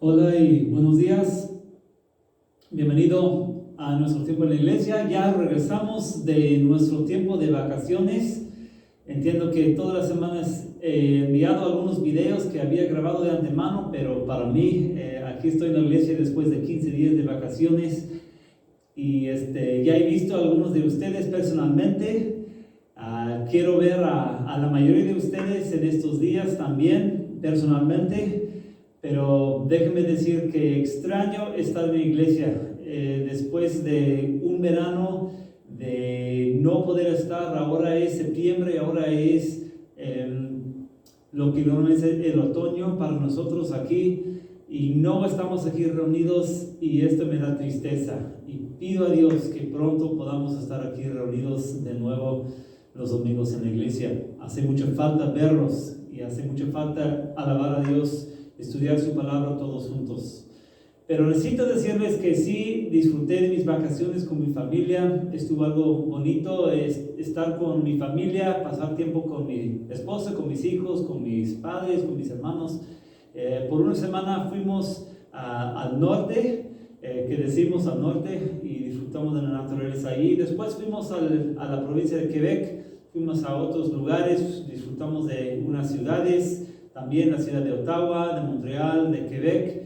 Hola y buenos días. Bienvenido a nuestro tiempo en la iglesia. Ya regresamos de nuestro tiempo de vacaciones. Entiendo que todas las semanas he enviado algunos videos que había grabado de antemano, pero para mí, aquí estoy en la iglesia después de 15 días de vacaciones y ya he visto a algunos de ustedes personalmente. Quiero ver a la mayoría de ustedes en estos días también personalmente. Pero déjenme decir que extraño estar en la iglesia después de un verano de no poder estar. Ahora es septiembre, ahora es lo que normalmente es el otoño para nosotros aquí y no estamos aquí reunidos y esto me da tristeza. Y pido a Dios que pronto podamos estar aquí reunidos de nuevo los domingos en la iglesia. Hace mucha falta verlos y hace mucha falta alabar a Dios, estudiar su palabra todos juntos. Pero necesito decirles que sí, disfruté de mis vacaciones con mi familia. Estuvo algo bonito estar con mi familia, pasar tiempo con mi esposa, con mis hijos, con mis padres, con mis hermanos. Por una semana fuimos al norte, que decimos al norte, y disfrutamos de la naturaleza ahí. Después fuimos a la provincia de Quebec, fuimos a otros lugares, disfrutamos de unas ciudades, también la ciudad de Ottawa, de Montreal, de Quebec,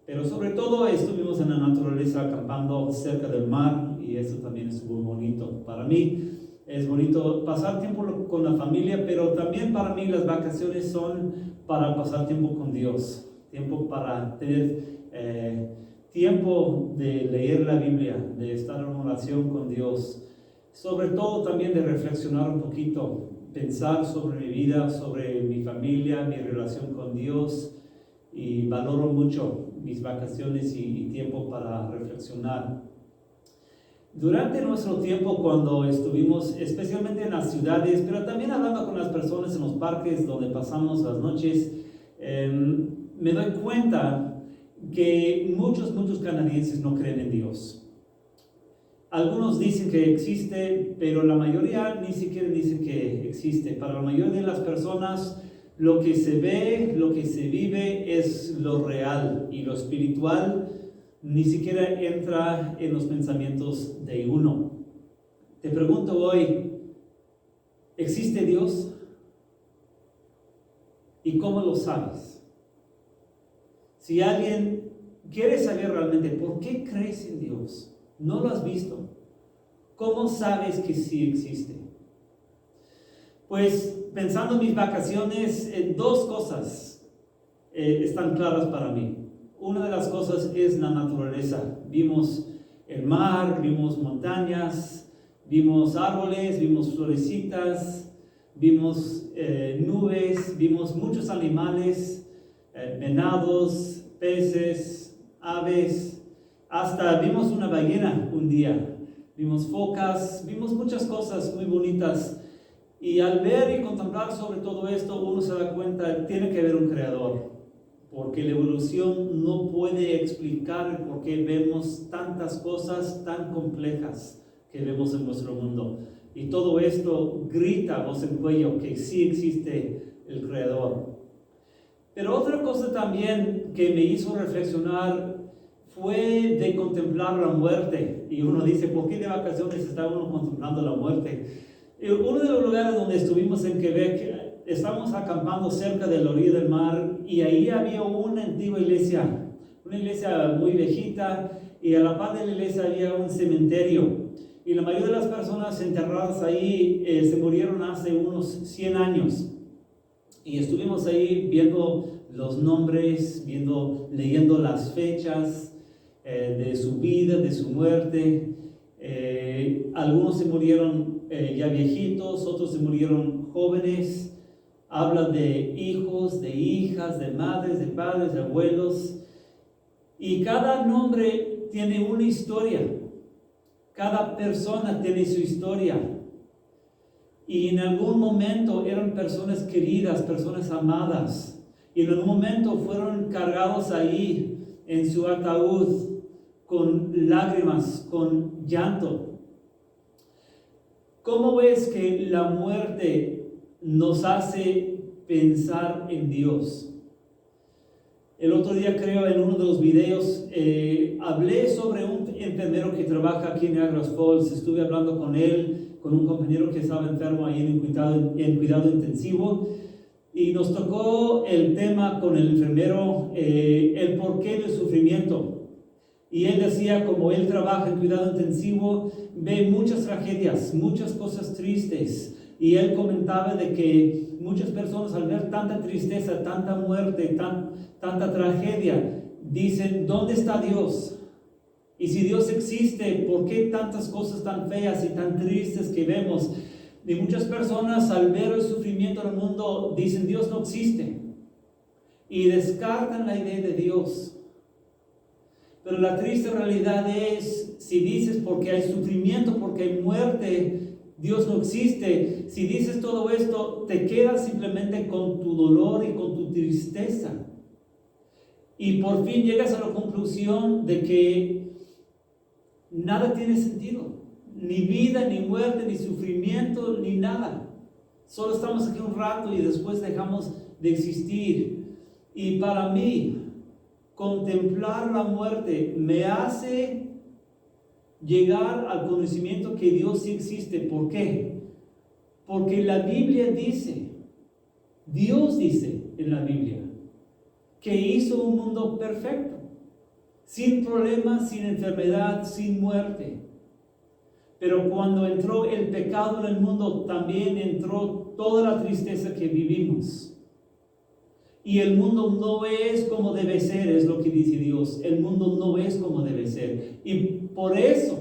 pero sobre todo estuvimos en la naturaleza acampando cerca del mar y eso también estuvo bonito. Para mí es bonito pasar tiempo con la familia, pero también para mí las vacaciones son para pasar tiempo con Dios, tiempo para tener tiempo de leer la Biblia, de estar en oración con Dios, sobre todo también de reflexionar un poquito, pensar sobre mi vida, sobre mi familia, mi relación con Dios, y valoro mucho mis vacaciones y tiempo para reflexionar. Durante nuestro tiempo cuando estuvimos, especialmente en las ciudades, pero también hablando con las personas en los parques donde pasamos las noches, me doy cuenta que muchos canadienses no creen en Dios. Algunos dicen que existe, pero la mayoría ni siquiera dicen que existe. Para la mayoría de las personas, lo que se ve, lo que se vive es lo real, y lo espiritual ni siquiera entra en los pensamientos de uno. Te pregunto hoy, ¿existe Dios? ¿Y cómo lo sabes? Si alguien quiere saber realmente por qué crees en Dios, no lo has visto, ¿cómo sabes que sí existe? Pues pensando en mis vacaciones, dos cosas están claras para mí. Una de las cosas es la naturaleza. Vimos el mar, vimos montañas, vimos árboles, vimos florecitas, vimos nubes, vimos muchos animales, venados, peces, aves, hasta vimos una ballena un día, vimos focas, vimos muchas cosas muy bonitas. Y al ver y contemplar sobre todo esto, uno se da cuenta, tiene que haber un creador, porque la evolución no puede explicar por qué vemos tantas cosas tan complejas que vemos en nuestro mundo. Y todo esto grita a voz en cuello que sí existe el creador. Pero otra cosa también que me hizo reflexionar fue de contemplar la muerte. Y uno dice, ¿por qué de vacaciones está uno contemplando la muerte? Uno de los lugares donde estuvimos en Quebec, estábamos acampando cerca de la orilla del mar y ahí había una antigua iglesia, una iglesia muy viejita, y a la par de la iglesia había un cementerio. Y la mayoría de las personas enterradas ahí se murieron hace unos 100 años. Y estuvimos ahí viendo los nombres, leyendo las fechas de su vida, de su muerte. Algunos se murieron ya viejitos, otros se murieron jóvenes. Habla de hijos, de hijas, de madres, de padres, de abuelos. Y cada nombre tiene una historia. Cada persona tiene su historia. Y en algún momento eran personas queridas, personas amadas. Y en algún momento fueron cargados ahí en su ataúd con lágrimas, con llanto. ¿Cómo ves que la muerte nos hace pensar en Dios? El otro día, creo, en uno de los videos, hablé sobre un enfermero que trabaja aquí en Niagara Falls. Estuve hablando con él, con un compañero que estaba enfermo ahí en cuidado intensivo. Y nos tocó el tema con el enfermero, el porqué del sufrimiento. Y él decía, como él trabaja en cuidado intensivo, ve muchas tragedias, muchas cosas tristes. Y él comentaba de que muchas personas, al ver tanta tristeza, tanta muerte, tanta tragedia, dicen, ¿dónde está Dios? Y si Dios existe, ¿por qué tantas cosas tan feas y tan tristes que vemos? Y muchas personas, al ver el sufrimiento en el mundo, dicen, Dios no existe. Y descartan la idea de Dios. Pero la triste realidad es, si dices porque hay sufrimiento, porque hay muerte, Dios no existe. Si dices todo esto, te quedas simplemente con tu dolor y con tu tristeza. Y por fin llegas a la conclusión de que nada tiene sentido. Ni vida, ni muerte, ni sufrimiento, ni nada. Solo estamos aquí un rato y después dejamos de existir. Y para mí, contemplar la muerte me hace llegar al conocimiento que Dios sí existe. ¿Por qué? Porque la Biblia dice, Dios dice en la Biblia, que hizo un mundo perfecto, sin problemas, sin enfermedad, sin muerte. Pero cuando entró el pecado en el mundo, también entró toda la tristeza que vivimos. Y el mundo no es como debe ser, es lo que dice Dios. El mundo no es como debe ser. Y por eso,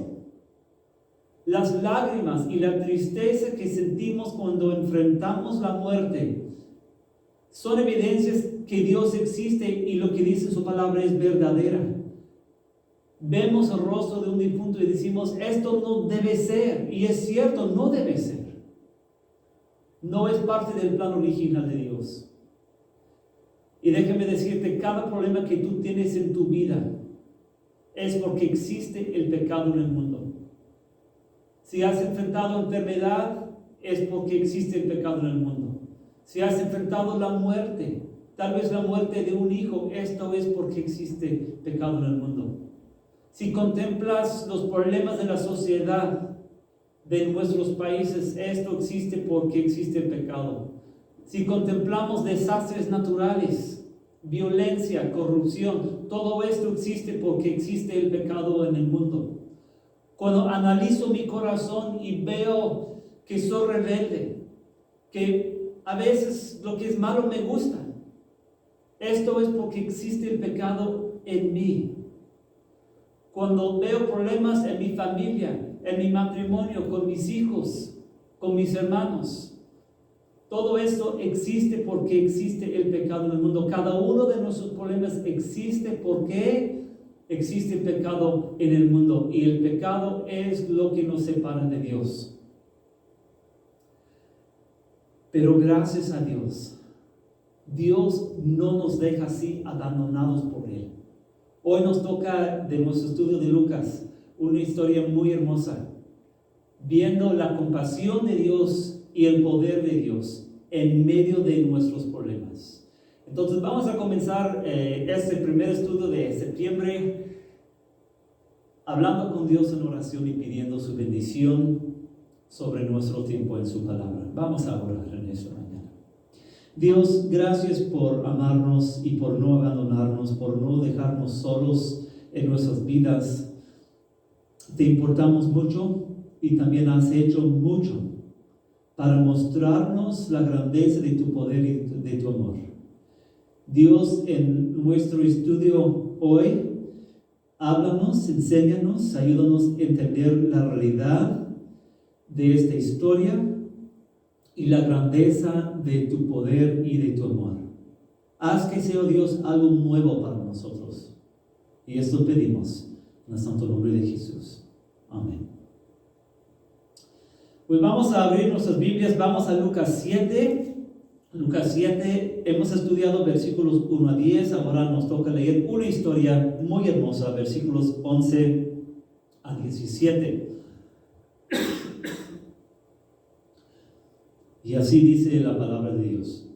las lágrimas y la tristeza que sentimos cuando enfrentamos la muerte son evidencias que Dios existe y lo que dice su palabra es verdadera. Vemos el rostro de un difunto y decimos, esto no debe ser. Y es cierto, no debe ser. No es parte del plan original de Dios. Y déjame decirte, cada problema que tú tienes en tu vida es porque existe el pecado en el mundo. Si has enfrentado enfermedad, es porque existe el pecado en el mundo. Si has enfrentado la muerte, tal vez la muerte de un hijo, esto es porque existe pecado en el mundo. Si contemplas los problemas de la sociedad, de nuestros países, esto existe porque existe el pecado. Si contemplamos desastres naturales, violencia, corrupción, todo esto existe porque existe el pecado en el mundo. Cuando analizo mi corazón y veo que soy rebelde, que a veces lo que es malo me gusta, esto es porque existe el pecado en mí. Cuando veo problemas en mi familia, en mi matrimonio, con mis hijos, con mis hermanos, todo esto existe porque existe el pecado en el mundo. Cada uno de nuestros problemas existe porque existe el pecado en el mundo. Y el pecado es lo que nos separa de Dios. Pero gracias a Dios, Dios no nos deja así abandonados por Él. Hoy nos toca de nuestro estudio de Lucas una historia muy hermosa, viendo la compasión de Dios y el poder de Dios en medio de nuestros problemas. Entonces vamos a comenzar este primer estudio de septiembre hablando con Dios en oración y pidiendo su bendición sobre nuestro tiempo en su palabra. Vamos a orar en esta mañana. Dios, gracias por amarnos y por no abandonarnos, por no dejarnos solos en nuestras vidas. Te importamos mucho y también has hecho mucho para mostrarnos la grandeza de tu poder y de tu amor. Dios, en nuestro estudio hoy, háblanos, enséñanos, ayúdanos a entender la realidad de esta historia y la grandeza de tu poder y de tu amor. Haz que sea, Dios, algo nuevo para nosotros. Y esto pedimos en el santo nombre de Jesús. Amén. Pues vamos a abrir nuestras Biblias, vamos a Lucas 7. Lucas 7, hemos estudiado versículos 1 a 10, ahora nos toca leer una historia muy hermosa, versículos 11 a 17. Y así dice la palabra de Dios.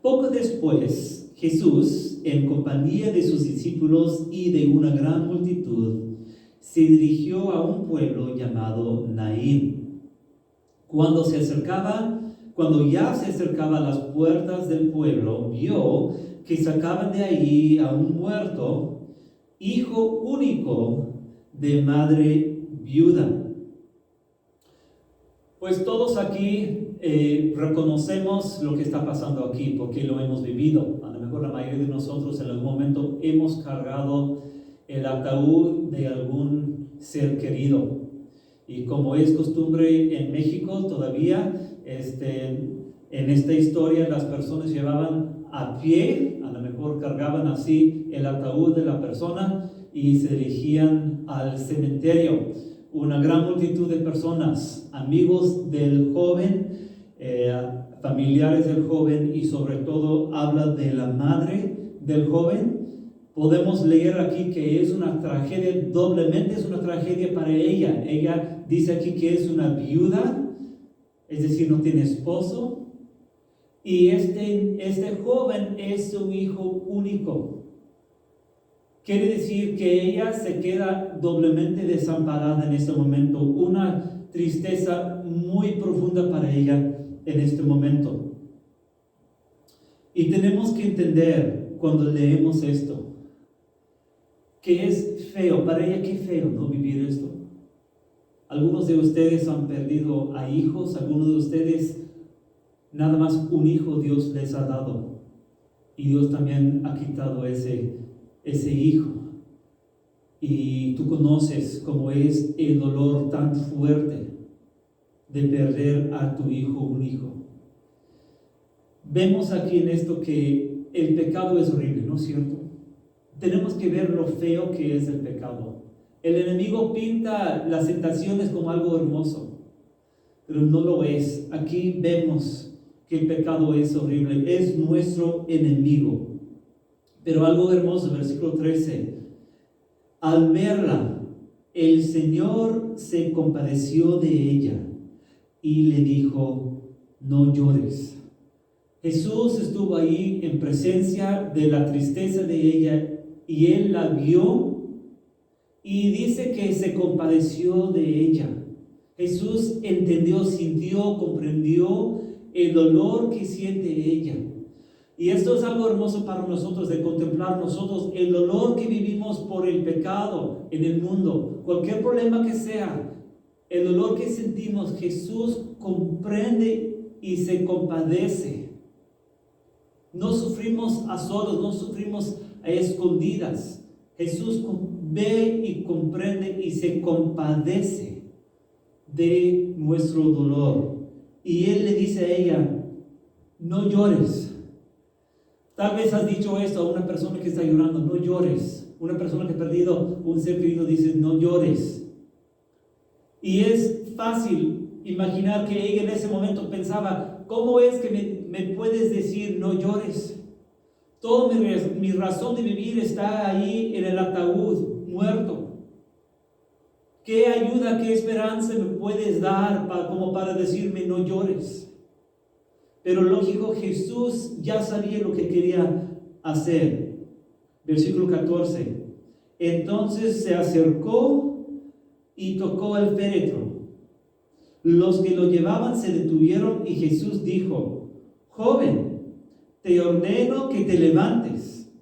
Poco después, Jesús, en compañía de sus discípulos y de una gran multitud, se dirigió a un pueblo llamado Naín. Cuando ya se acercaba a las puertas del pueblo, vio que sacaban de ahí a un muerto, hijo único de madre viuda. Pues todos aquí reconocemos lo que está pasando aquí porque lo hemos vivido. A lo mejor la mayoría de nosotros en algún momento hemos cargado el ataúd de algún ser querido. Y como es costumbre en México todavía, en esta historia las personas llevaban a pie, a lo mejor cargaban así el ataúd de la persona y se dirigían al cementerio. Una gran multitud de personas, amigos del joven, familiares del joven y sobre todo habla de la madre del joven. Podemos leer aquí que es una tragedia, doblemente es una tragedia para ella. Ella dice aquí que es una viuda, es decir, no tiene esposo. Y este joven es su hijo único. Quiere decir que ella se queda doblemente desamparada en este momento. Una tristeza muy profunda para ella en este momento. Y tenemos que entender cuando leemos esto, que es feo, para ella qué feo, ¿no? Vivir esto. Algunos de ustedes han perdido a hijos, algunos de ustedes nada más un hijo Dios les ha dado. Y Dios también ha quitado ese hijo. Y tú conoces cómo es el dolor tan fuerte de perder a tu hijo único. Vemos aquí en esto que el pecado es horrible, ¿no es cierto? Tenemos que ver lo feo que es el pecado. El enemigo pinta las tentaciones como algo hermoso, pero no lo es. Aquí vemos que el pecado es horrible, es nuestro enemigo. Pero algo hermoso, versículo 13. Al verla, el Señor se compadeció de ella y le dijo, no llores. Jesús estuvo ahí en presencia de la tristeza de ella y él la vio y dice que se compadeció de ella. Jesús entendió, sintió, comprendió el dolor que siente ella. Y esto es algo hermoso para nosotros de contemplar nosotros el dolor que vivimos por el pecado en el mundo. Cualquier problema que sea, el dolor que sentimos, Jesús comprende y se compadece. No sufrimos a solos, no sufrimos a escondidas. Jesús ve y comprende y se compadece de nuestro dolor. Y Él le dice a ella, no llores. Tal vez has dicho esto a una persona que está llorando, no llores. Una persona que ha perdido un ser querido dice, no llores. Y es fácil imaginar que ella en ese momento pensaba, ¿cómo es que me puedes decir no llores? Toda mi razón de vivir está ahí en el ataúd, muerto. ¿Qué ayuda, qué esperanza me puedes dar como para decirme no llores? Pero lógico, Jesús ya sabía lo que quería hacer. Versículo 14. Entonces se acercó y tocó el féretro. Los que lo llevaban se detuvieron y Jesús dijo, joven, te ordeno que te levantes.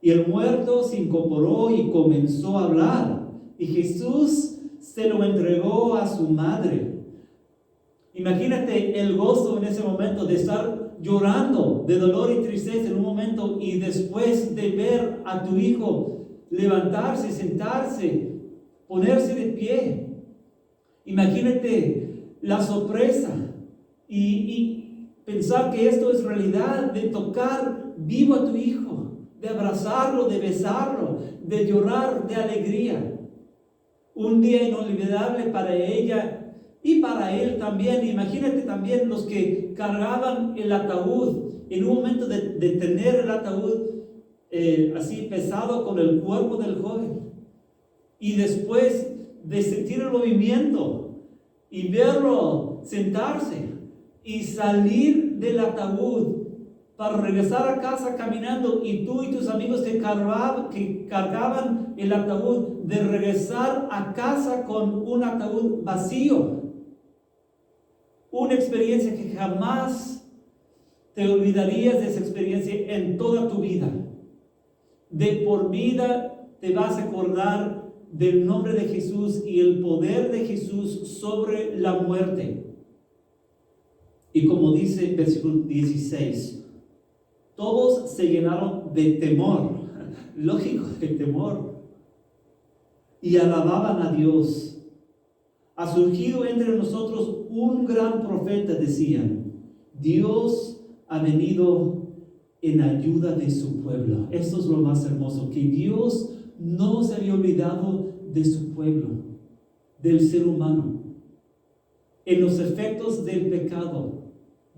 Y el muerto se incorporó y comenzó a hablar. Y Jesús se lo entregó a su madre. Imagínate el gozo en ese momento de estar llorando de dolor y tristeza en un momento y después de ver a tu hijo levantarse, sentarse, ponerse de pie. Imagínate la sorpresa y pensar que esto es realidad, de tocar vivo a tu hijo, de abrazarlo, de besarlo, de llorar de alegría. Un día inolvidable para ella y para él también. Imagínate también los que cargaban el ataúd, en un momento de tener el ataúd así pesado con el cuerpo del joven, y después de sentir el movimiento y verlo sentarse y salir del ataúd para regresar a casa caminando, y tú y tus amigos que cargaban el ataúd, de regresar a casa con un ataúd vacío. Una experiencia que jamás te olvidarías de esa experiencia en toda tu vida. De por vida te vas a acordar del nombre de Jesús y el poder de Jesús sobre la muerte. Y como dice el versículo 16, todos se llenaron de temor, lógico, de temor, y alababan a Dios. Ha surgido entre nosotros un gran profeta, decían. Dios ha venido en ayuda de su pueblo. Esto es lo más hermoso, que Dios no se había olvidado de su pueblo, del ser humano. En los efectos del pecado,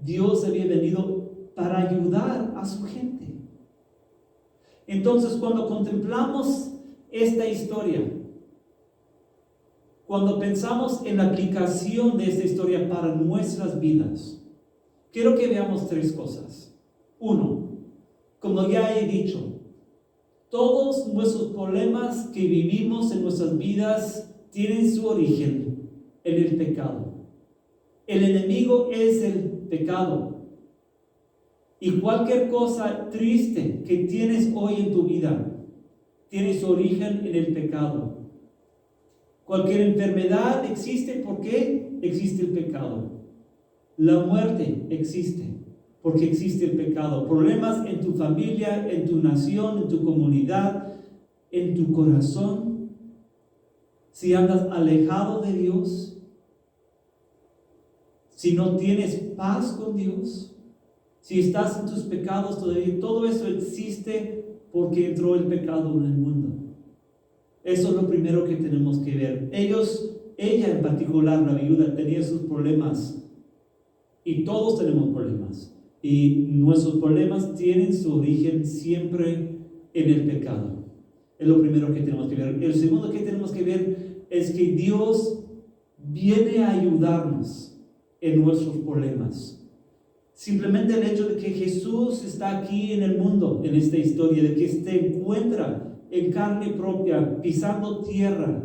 Dios había venido para ayudar a su gente. Entonces, cuando contemplamos esta historia, cuando pensamos en la aplicación de esta historia para nuestras vidas, quiero que veamos tres cosas. Uno, como ya he dicho, todos nuestros problemas que vivimos en nuestras vidas tienen su origen en el pecado. El enemigo es el pecado. Y cualquier cosa triste que tienes hoy en tu vida tiene su origen en el pecado. Cualquier enfermedad existe porque existe el pecado. La muerte existe porque existe el pecado. Problemas en tu familia, en tu nación, en tu comunidad, en tu corazón. Si andas alejado de Dios, si no tienes paz con Dios, si estás en tus pecados todavía, todo eso existe porque entró el pecado en el mundo. Eso es lo primero que tenemos que ver. Ella en particular, la viuda, tenía sus problemas. Y todos tenemos problemas. Y nuestros problemas tienen su origen siempre en el pecado. Es lo primero que tenemos que ver. El segundo que tenemos que ver es que Dios viene a ayudarnos en nuestros problemas. Simplemente el hecho de que Jesús está aquí en el mundo, en esta historia, de que se encuentra en carne propia, pisando tierra,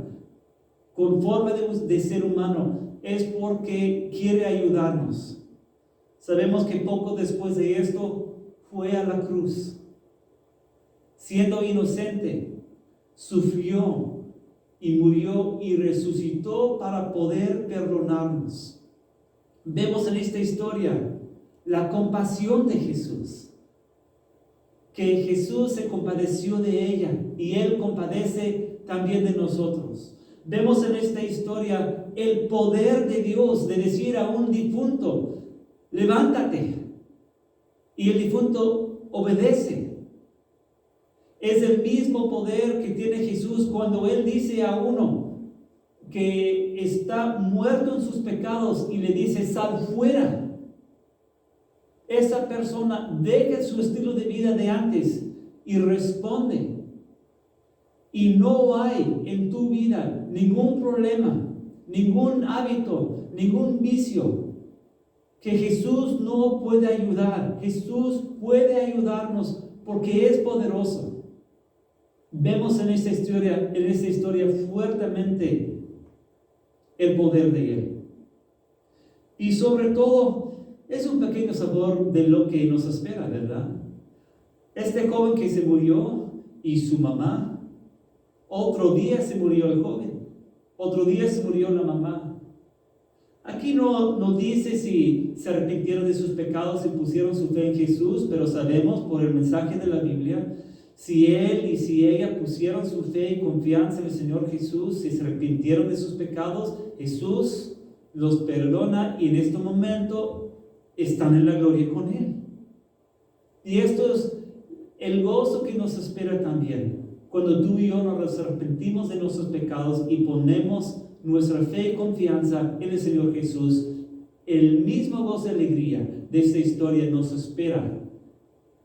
con forma de ser humano, es porque quiere ayudarnos. Sabemos que poco después de esto fue a la cruz. Siendo inocente, sufrió y murió y resucitó para poder perdonarnos. Vemos en esta historia la compasión de Jesús, que Jesús se compadeció de ella y Él compadece también de nosotros. Vemos en esta historia el poder de Dios de decir a un difunto, levántate, y el difunto obedece. Es el mismo poder que tiene Jesús cuando Él dice a uno que está muerto en sus pecados y le dice, sal fuera. Esa persona deja su estilo de vida de antes y responde. Y no hay en tu vida ningún problema, ningún hábito, ningún vicio que Jesús no puede ayudar. Jesús puede ayudarnos porque es poderoso. Vemos en esta historia fuertemente el poder de Él. Y sobre todo, es un pequeño sabor de lo que nos espera, ¿verdad? Este joven que se murió y su mamá, otro día se murió el joven, otro día se murió la mamá. Aquí no dice si se arrepintieron de sus pecados y pusieron su fe en Jesús, pero sabemos por el mensaje de la Biblia, si él y si ella pusieron su fe y confianza en el Señor Jesús, si se arrepintieron de sus pecados, Jesús los perdona y en este momento están en la gloria con Él. Y esto es el gozo que nos espera también. Cuando tú y yo nos arrepentimos de nuestros pecados y ponemos nuestra fe y confianza en el Señor Jesús, el mismo gozo y alegría de esta historia nos espera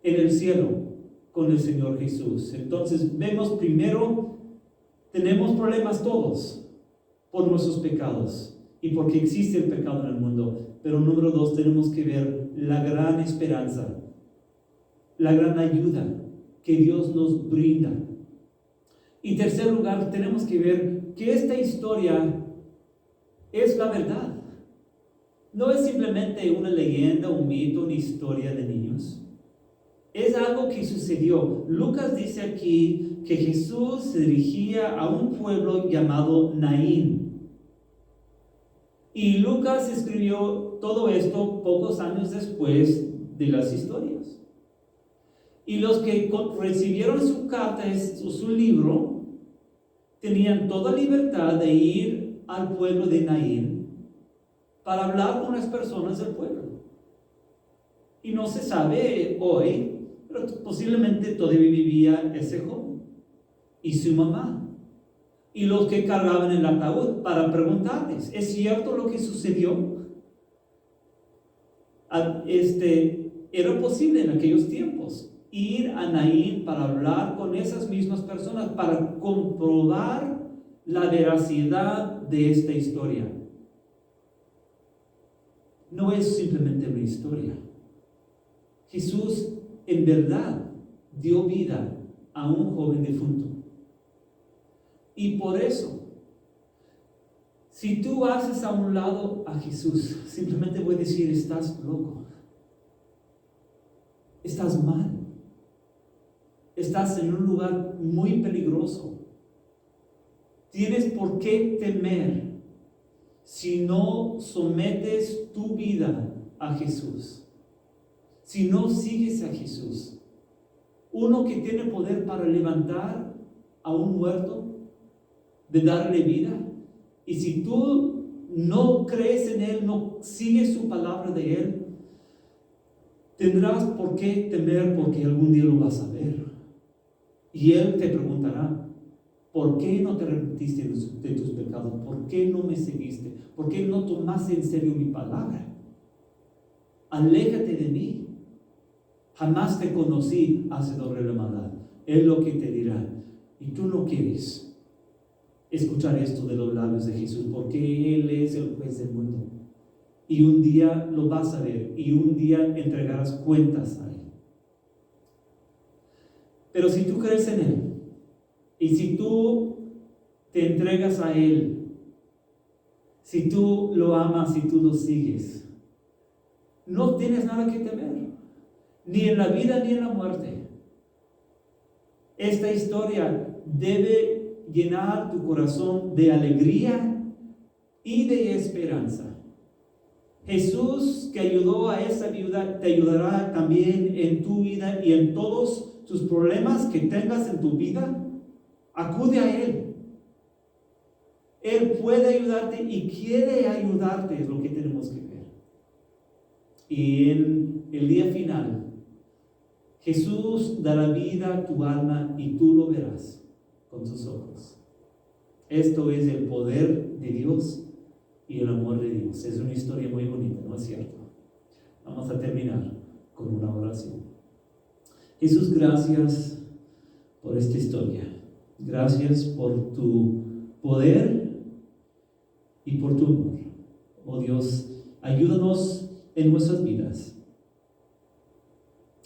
en el cielo con el Señor Jesús. Entonces vemos primero, tenemos problemas todos por nuestros pecados y porque existe el pecado en el mundo. Pero número dos, tenemos que ver la gran esperanza la gran ayuda que Dios nos brinda. Y tercer lugar, tenemos que ver que esta historia es la verdad. No es simplemente una leyenda, un mito, una historia de niños. Es algo que sucedió. Lucas dice aquí que Jesús se dirigía a un pueblo llamado Naín. Y Lucas escribió todo esto pocos años después de las historias. Y los que recibieron su carta, su libro, tenían toda libertad de ir al pueblo de Naín para hablar con las personas del pueblo. Y no se sabe hoy, pero posiblemente todavía vivía ese joven y su mamá y los que cargaban el ataúd para preguntarles, ¿es cierto lo que sucedió? Era posible en aquellos tiempos ir a Naín para hablar con esas mismas personas, para comprobar la veracidad de esta historia. No es simplemente una historia. Jesús en verdad dio vida a un joven difunto. Y por eso, si tú haces a un lado a Jesús, simplemente voy a decir, estás loco. Estás mal. Estás en un lugar muy peligroso. Tienes por qué temer si no sometes tu vida a Jesús. Si no sigues a Jesús. Uno que tiene poder para levantar a un muerto, de darle vida. Y si tú no crees en Él, no sigues su palabra de Él, tendrás por qué temer, porque algún día lo vas a ver. Y Él te preguntará, ¿por qué no te arrepentiste de tus pecados? ¿Por qué no me seguiste? ¿Por qué no tomaste en serio mi palabra? Aléjate de mí. Jamás te conocí, hacedor de la maldad. Es lo que te dirá. Y tú no quieres escuchar esto de los labios de Jesús, porque Él es el juez del mundo. Y un día lo vas a ver, y un día entregarás cuentas a Él. Pero si tú crees en Él, y si tú te entregas a Él, si tú lo amas, si tú lo sigues, no tienes nada que temer, ni en la vida ni en la muerte. Esta historia debe llenar tu corazón de alegría y de esperanza. Jesús, que ayudó a esa viuda, te ayudará también en tu vida y en todos tus problemas que tengas en tu vida. Acude a Él. Él puede ayudarte y quiere ayudarte, es lo que tenemos que ver. Y en el día final, Jesús dará vida a tu alma y tú lo verás con tus ojos. Esto es el poder de Dios y el amor de Dios. Es una historia muy bonita, ¿no es cierto? Vamos a terminar con una oración. Jesús, gracias por esta historia. Gracias por tu poder y por tu amor. Oh Dios, ayúdanos en nuestras vidas.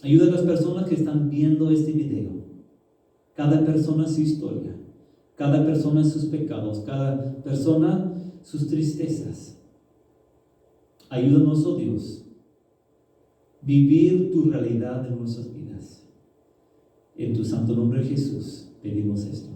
Ayuda a las personas que están viendo este video. Cada persona su historia, cada persona sus pecados, cada persona sus tristezas. Ayúdanos, oh Dios, vivir tu realidad en nuestras vidas. En tu santo nombre, Jesús, pedimos esto.